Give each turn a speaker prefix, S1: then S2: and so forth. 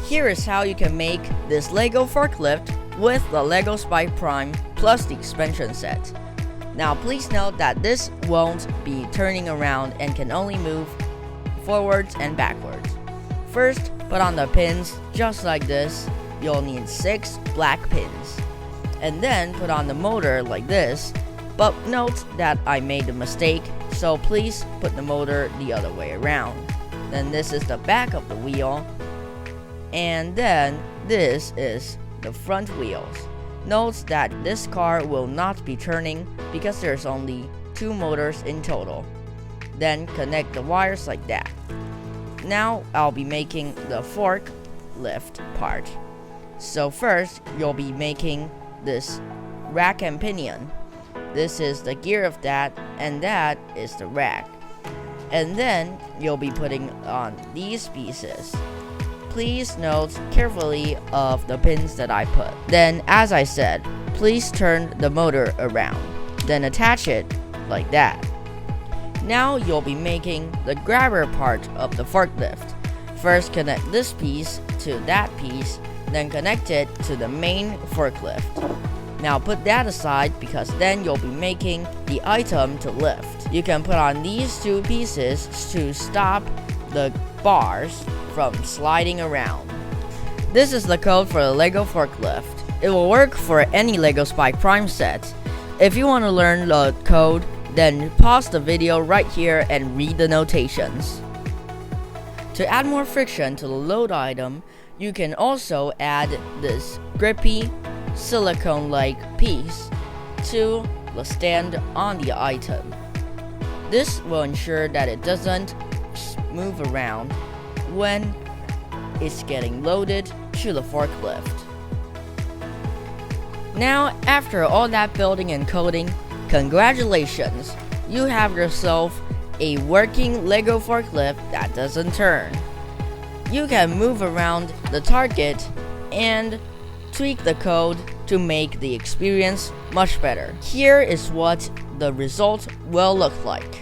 S1: Here is how you can make this Lego forklift with the Lego Spike Prime plus the expansion set. Now please note that this won't be turning around and can only move forwards and backwards. First, put on the pins just like this. You'll need 6 black pins. And then put on the motor like this, but note that I made a mistake, so please put the motor the other way around. Then this is the back of the wheel, and then this is the front wheels. Note that this car will not be turning because there's only 2 motors in total. Then connect the wires like that. Now I'll be making the forklift part. So first, you'll be making this rack and pinion. This is the gear of that, and that is the rack. And then you'll be putting on these pieces. Please note carefully of the pins that I put. Then, as I said, please turn the motor around. Then attach it like that. Now you'll be making the grabber part of the forklift. First, connect this piece to that piece, then connect it to the main forklift. Now put that aside because then you'll be making the item to lift. You can put on these 2 pieces to stop the bars from sliding around. This is the code for the Lego forklift. It will work for any Lego Spike Prime set. If you want to learn the code, then pause the video right here and read the notations. To add more friction to the load item, you can also add this grippy silicone-like piece to the stand on the item. This will ensure that it doesn't move around when it's getting loaded to the forklift. Now, after all that building and coding, congratulations! You have yourself a working Lego forklift that doesn't turn. You can move around the target and tweak the code to make the experience much better. Here is what the result will look like.